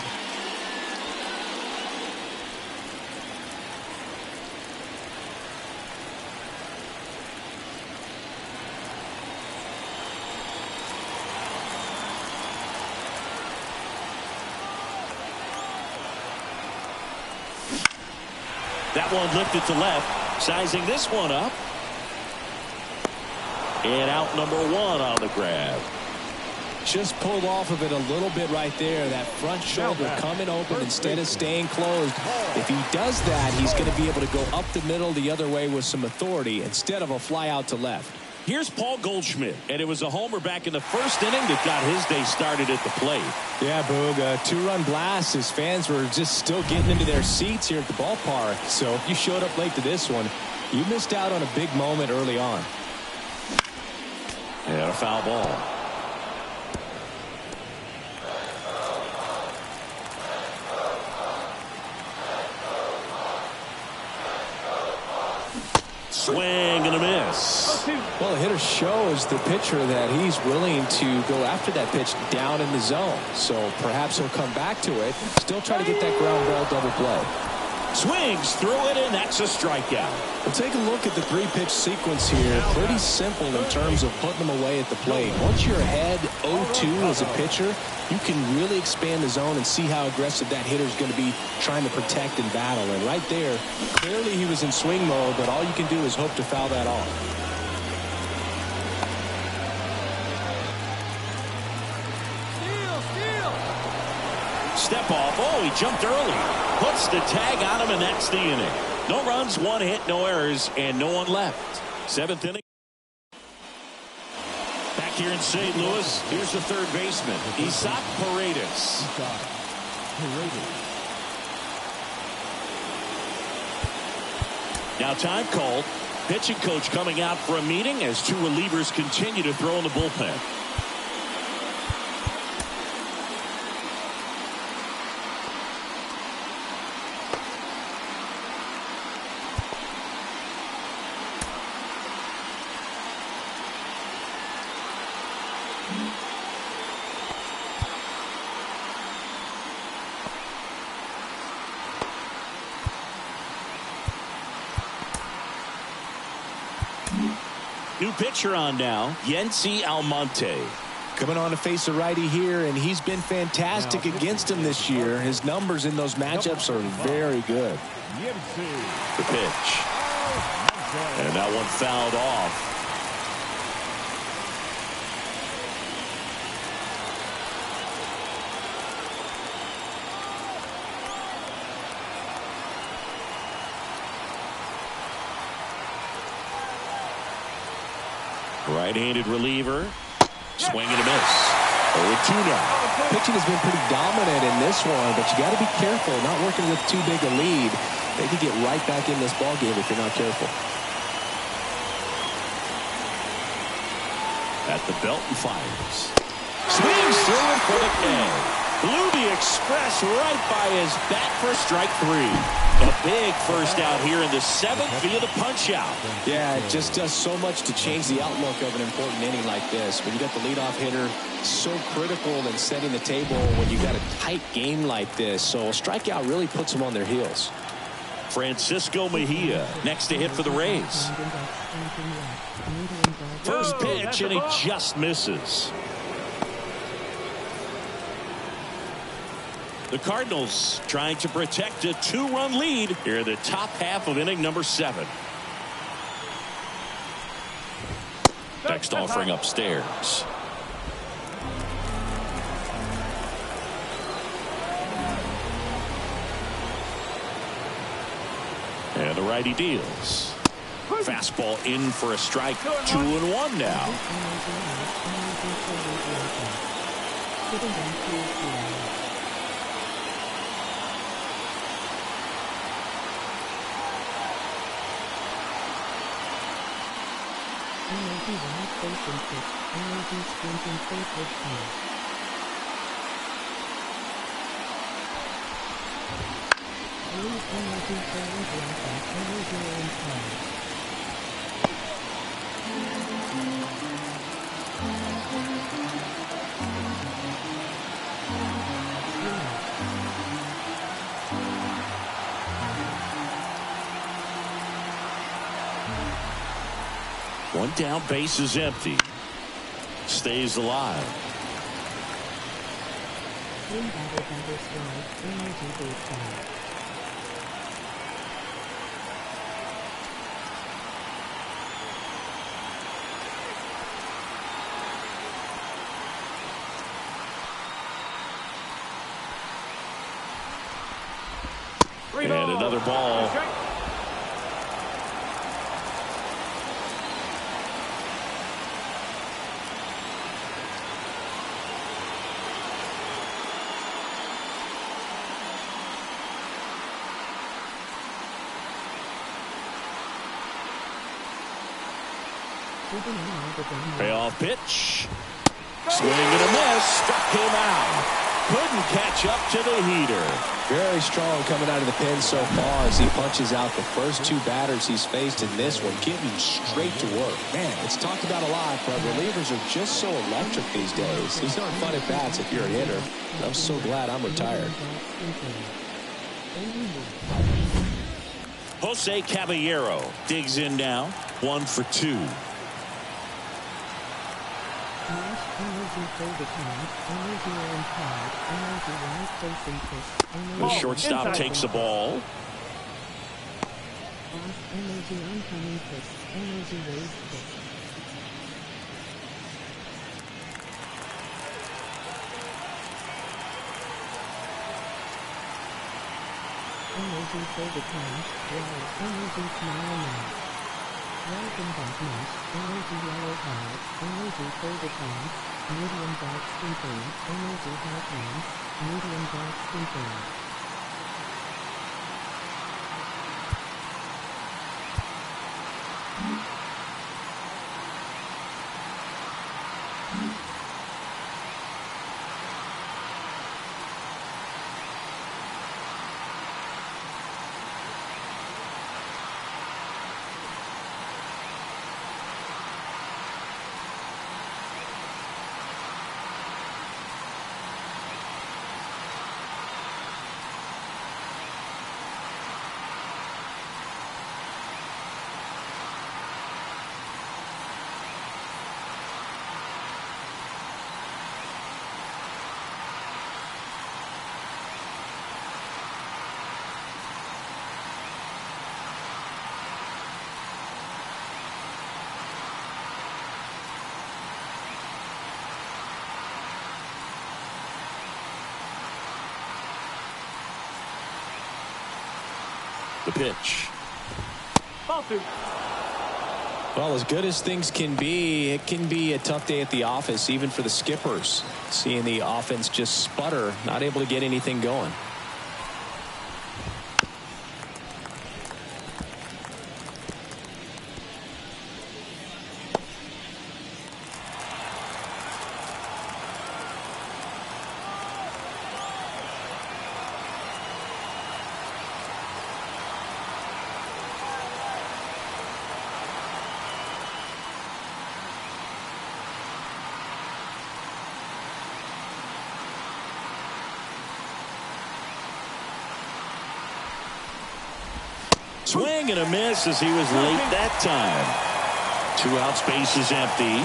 That one lifted to left, sizing this one up. And out number 1 on the grab. Just pulled off of it a little bit right there. That front shoulder coming open instead of staying closed. If he does that, he's going to be able to go up the middle the other way with some authority instead of a fly out to left. Here's Paul Goldschmidt, and it was a homer back in the first inning that got his day started at the plate. Yeah, Boog, a 2-run blast. His fans were just still getting into their seats here at the ballpark. So if you showed up late to this one, you missed out on a big moment early on. And a foul ball. Swing and a miss. Well, the hitter shows the pitcher that he's willing to go after that pitch down in the zone. So perhaps he'll come back to it. Still try to get that ground ball double play. Swings through it, and that's a strikeout. Well, take a look at the 3-pitch sequence here. Pretty simple in terms of putting them away at the plate. Once you're ahead 0-2 as a pitcher, you can really expand the zone and see how aggressive that hitter is going to be trying to protect and battle. And right there, clearly he was in swing mode, but all you can do is hope to foul that off. Step off. Oh, he jumped early. Puts the tag on him, and that's the inning. No runs, 1 hit, no errors, and no one left. 7th inning. Back here in St. Louis, here's the third baseman, Isaac Paredes. Now time called. Pitching coach coming out for a meeting as 2 relievers continue to throw in the bullpen. New pitcher on now, Yency Almonte. Coming on to face a righty here, and he's been fantastic against him this year. His numbers in those matchups are very good. The pitch. And that one fouled off. Right-handed reliever. Swing and a miss. 0-2 now. Pitching has been pretty dominant in this one, but you got to be careful not working with too big a lead. They could get right back in this ball game if you're not careful. At the belt and fires. Swings through it for the K. Blew the express right by his bat for strike 3. A big first out here in the 7th via the punch out. Yeah, it just does so much to change the outlook of an important inning like this. When you got the leadoff hitter, so critical in setting the table when you got a tight game like this. So a strikeout really puts them on their heels. Francisco Mejia next to hit for the Rays. First pitch, and he just misses. The Cardinals trying to protect a 2-run lead here in the top half of inning number 7. Next offering upstairs. And the righty deals. Fastball in for a strike. 2-1 now. One down, base is empty. Stays alive. And another ball. Payoff pitch. Swing and a miss. Struck him out. Couldn't catch up to the heater. Very strong coming out of the pen so far as he punches out the first 2 batters he's faced in this one, getting straight to work. Man, it's talked about a lot, but relievers are just so electric these days. These aren't fun at bats if you're a hitter. I'm so glad I'm retired. Jose Caballero digs in now. 1 for 2. The shortstop takes the ball. Welcome back, Nash. Energy yellow card. Energy folded hand. Medium dark skin tone. Energy hard hand. Medium dark skin tone. The pitch. Well, as good as things can be, it can be a tough day at the office, even for the skippers. Seeing the offense just sputter, not able to get anything going. Swing and a miss as he was late that time. 2 outs, base is empty.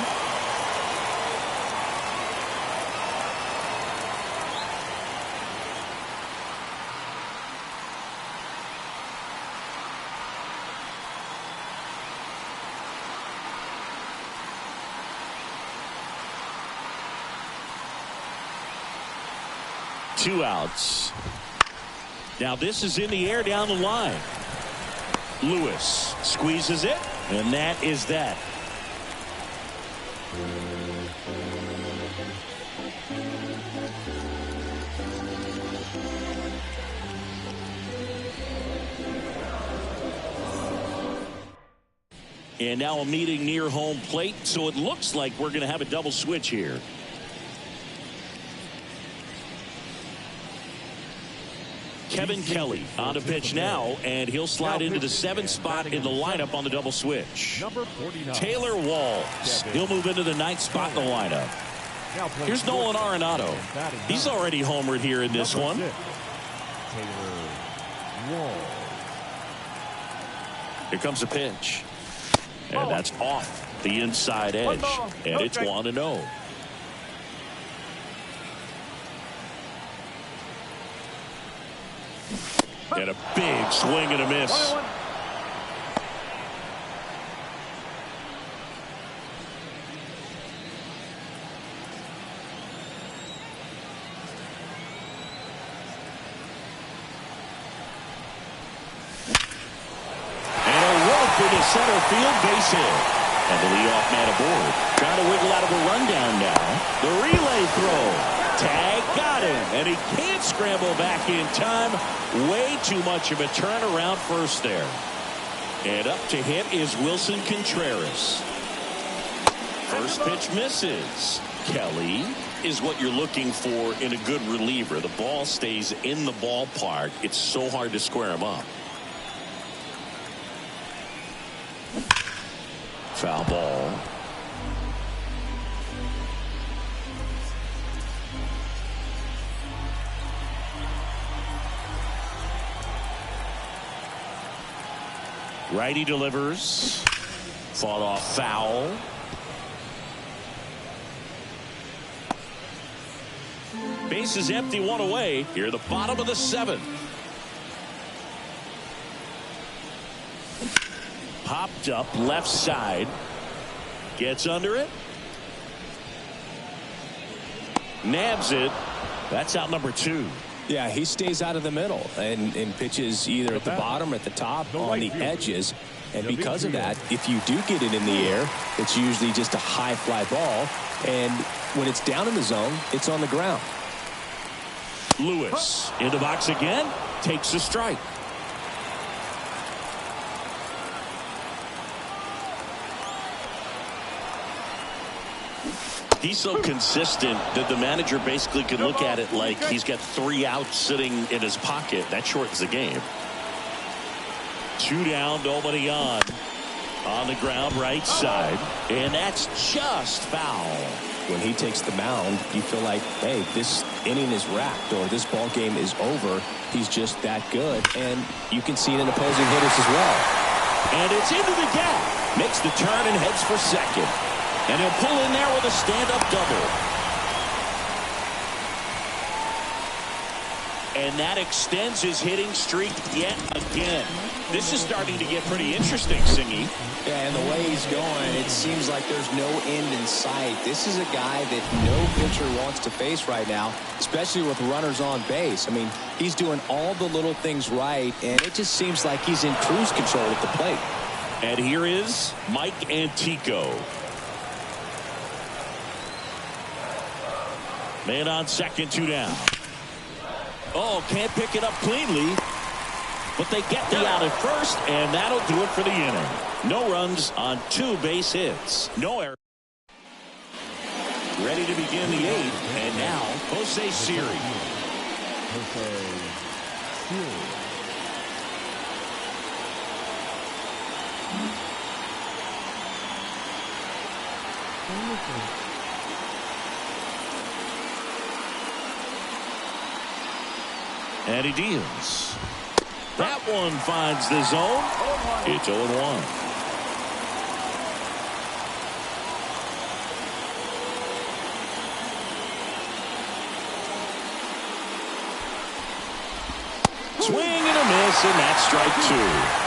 Two outs. Now this is in the air down the line. Lewis squeezes it, and that is that. And now a meeting near home plate, so it looks like we're going to have a double switch here. Kevin Kelly on a pitch now, and he'll slide into the 7th spot in the lineup on the double switch. Number 49. Taylor Walls. He'll move into the 9th spot in the lineup. Here's Nolan Arenado. He's already homered here in this one. Taylor Walls. Here comes a pitch. And that's off the inside edge. And it's 1-0. And a big swing and a miss. And a rope into center field, base hit. And the leadoff man aboard. Trying to wiggle out of a rundown now. The relay throw. Tag got him, and he can't scramble back in time. Way too much of a turnaround first there. And up to hit is Wilson Contreras. First pitch misses. Kelly is what you're looking for in a good reliever. The ball stays in the ballpark. It's so hard to square him up. Foul ball. Righty delivers. Fought off foul. Base is empty, 1 away. Here the bottom of the 7th. Popped up left side. Gets under it. Nabs it. That's out number 2. Yeah, he stays out of the middle and pitches either at the bottom or at the top on the edges. And because of that, if you do get it in the air, it's usually just a high fly ball. And when it's down in the zone, it's on the ground. Lewis in the box again. Takes a strike. He's so consistent that the manager basically could look at it like he's got 3 outs sitting in his pocket. That shortens the game. 2 down, nobody on the ground right side, and that's just foul. When he takes the mound, you feel like, hey, this inning is wrapped or this ball game is over. He's just that good, and you can see it in opposing hitters as well. And it's into the gap. Makes the turn and heads for second. And he'll pull in there with a stand-up double. And that extends his hitting streak yet again. This is starting to get pretty interesting, Singy. Yeah, and the way he's going, it seems like there's no end in sight. This is a guy that no pitcher wants to face right now, especially with runners on base. I mean, he's doing all the little things right, and it just seems like he's in cruise control at the plate. And here is Mike Antico. Man on second, 2 down. Oh, can't pick it up cleanly. But they get the out at first, and that'll do it for the inning. No runs on 2 base hits. No error. Ready to begin the 8th, and now Jose Siri. And he deals. That one finds the zone. It's 0-1. Swing and a miss, and that's strike 2.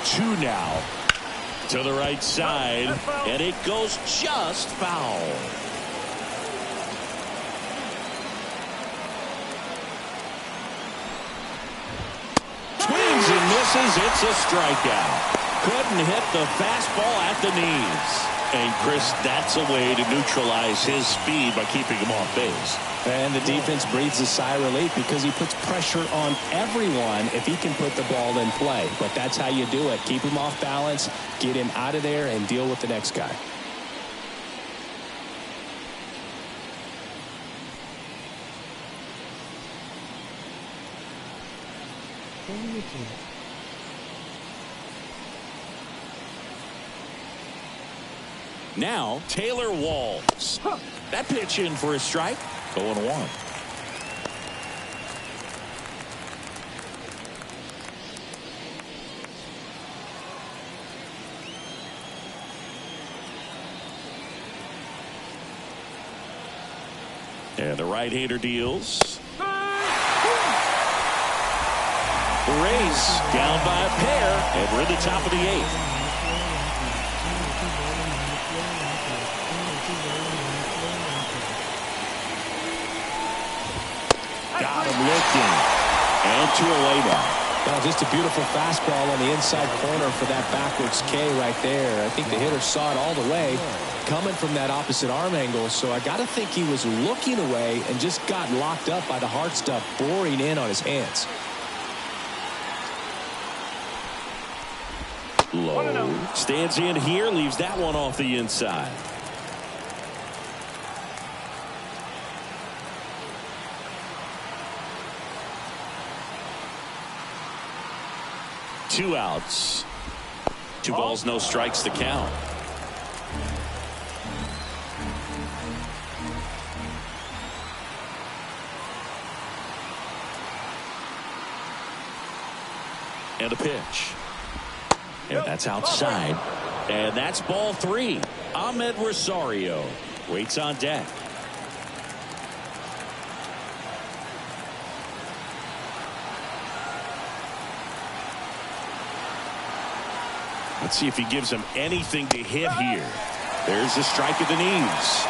Two now to the right side, and it goes just foul. Swings and misses. It's a strikeout. Couldn't hit the fastball at the knees. And Chris, that's a way to neutralize his speed by keeping him off base. And the defense breathes a sigh of relief because he puts pressure on everyone if he can put the ball in play. But that's how you do it. Keep him off balance, get him out of there, and deal with the next guy. Now, Taylor Walls. That pitch in for a strike. 0-1. And the right-hander deals. The Rays down by a pair, and we're at the top of the 8th. Got him looking. And 2 away now. Well, just a beautiful fastball on the inside corner for that backwards K right there. I think the hitter saw it all the way coming from that opposite arm angle. So I got to think he was looking away and just got locked up by the hard stuff boring in on his hands. Low. Stands in here. Leaves that one off the inside. Two outs. 2 balls, no strikes to count. And a pitch. And that's outside. And that's ball 3. Ahmed Rosario waits on deck. Let's see if he gives him anything to hit here. There's the strike at the knees.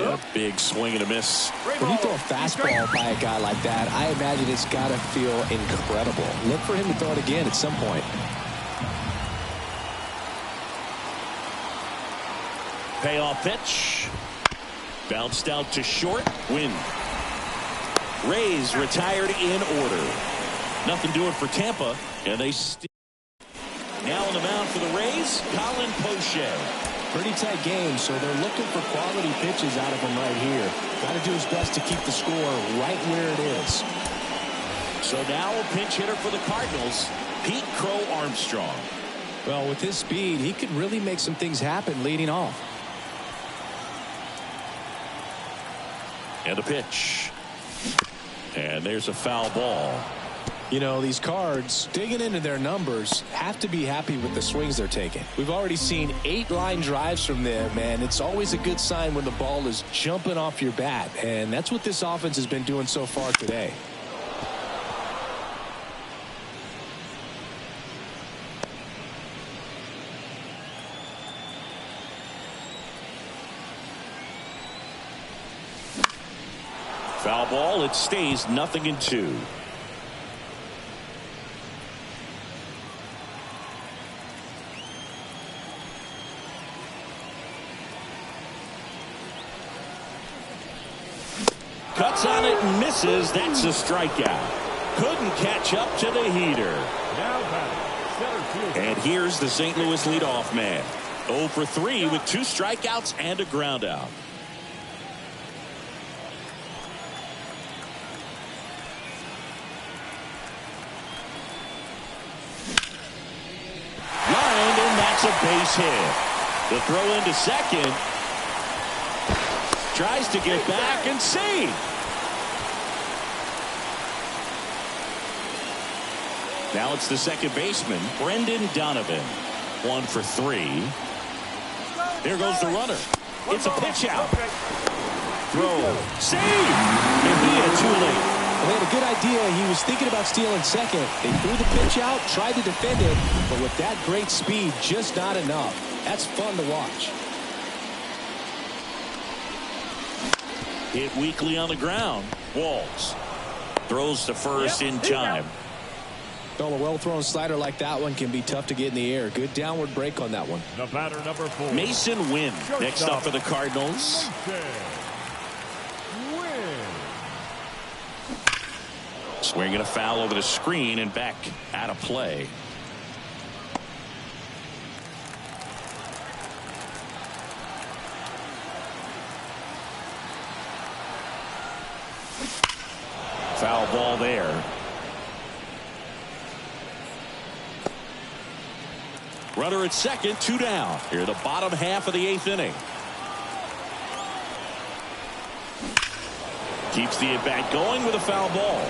A big swing and a miss. When you throw a fastball by a guy like that, I imagine it's got to feel incredible. Look for him to throw it again at some point. Payoff pitch. Bounced out to short. Win. Rays retired in order. Nothing doing for Tampa. And they now on the mound for the Rays, Colin Poche. Pretty tight game, so they're looking for quality pitches out of him right here. Got to do his best to keep the score right where it is. So now a pinch hitter for the Cardinals, Pete Crow Armstrong. Well, with his speed, he could really make some things happen leading off. And a pitch. And there's a foul ball. You know, these Cards, digging into their numbers, have to be happy with the swings they're taking. We've already seen 8 line drives from them, and it's always a good sign when the ball is jumping off your bat. And that's what this offense has been doing so far today. Foul ball. It stays 0-2. Cuts on it and misses. That's a strikeout. Couldn't catch up to the heater. And here's the St. Louis leadoff man. 0 for 3 with 2 strikeouts and a ground out. base hit. The throw into second. Tries to get back and save. Now it's the second baseman, Brendan Donovan. 1 for 3. There goes the runner. It's a pitch out. Throw. Save! And he had too late. Well, they had a good idea. He was thinking about stealing second. They threw the pitch out, tried to defend it, but with that great speed, just not enough. That's fun to watch. Hit weakly on the ground. Walls. Throws to first in time. Well, a well-thrown slider like that one can be tough to get in the air. Good downward break on that one. The batter, number 4. Mason Wynn next up for the Cardinals. Swinging a foul over the screen and back out of play. Foul ball there. Runner at second, 2 down. Here the bottom half of the 8th inning. Keeps the at-bat going with a foul ball.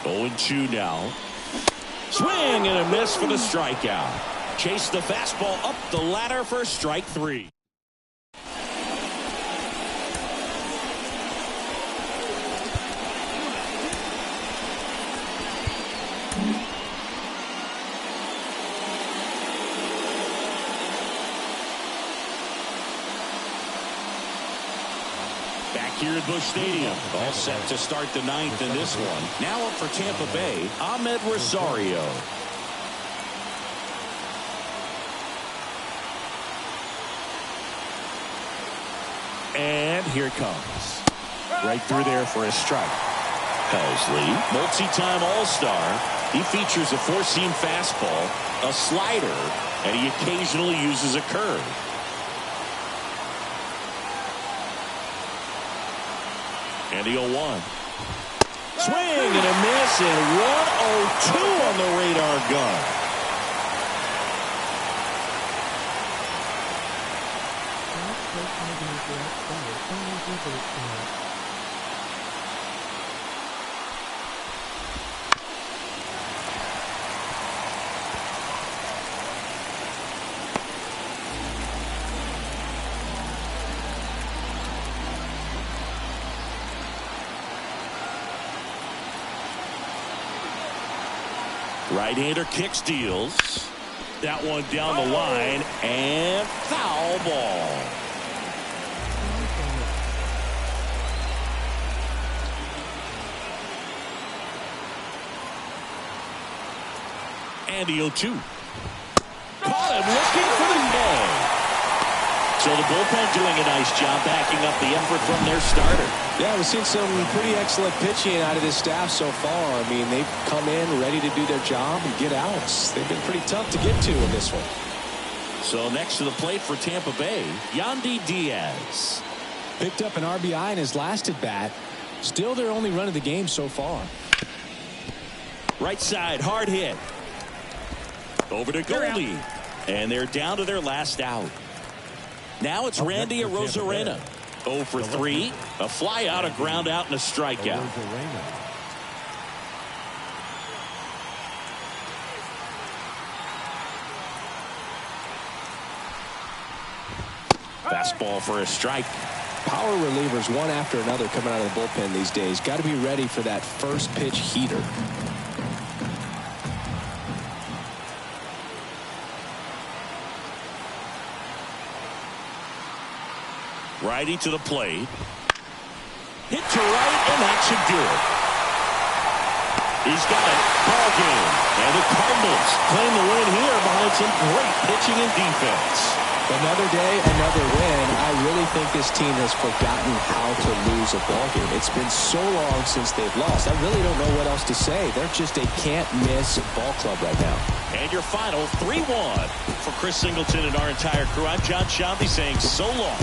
Oh, 2 now. Swing and a miss for the strikeout. Chase the fastball up the ladder for strike 3. Here at Busch Stadium, all set to start the 9th in this one. Now up for Tampa Bay, Ahmed Rosario. And here it comes. Right through there for a strike. Helsley, multi-time All-Star. He features a 4-seam fastball, a slider, and he occasionally uses a curve. And the 0-1. Swing and a miss, and 1-0-2 on the radar gun. Right-hander kicks, deals. That one down the line, and foul ball. And the 0-2. Caught him looking for the ball. So the bullpen doing a nice job backing up the effort from their starter. Yeah, we've seen some pretty excellent pitching out of this staff so far. I mean, they've come in ready to do their job and get outs. They've been pretty tough to get to in this one. So next to the plate for Tampa Bay, Yandy Diaz. Picked up an RBI in his last at bat. Still their only run of the game so far. Right side, hard hit. Over to Goldie. And they're down to their last out. Now it's Randy Arozarena. 0 for 3. A fly out, a ground out, and a strikeout. Fastball for a strike. Power relievers one after another coming out of the bullpen these days. Got to be ready for that first pitch heater. Righty to the plate. Hit to right, and that should do it. He's got it. Ball game. And the Cardinals claim the win here behind some great pitching and defense. Another day, another win. I really think this team has forgotten how to lose a ball game. It's been so long since they've lost. I really don't know what else to say. They're just a can't-miss ball club right now. And your final 3-1 for Chris Singleton and our entire crew. I'm John Shambi saying so long.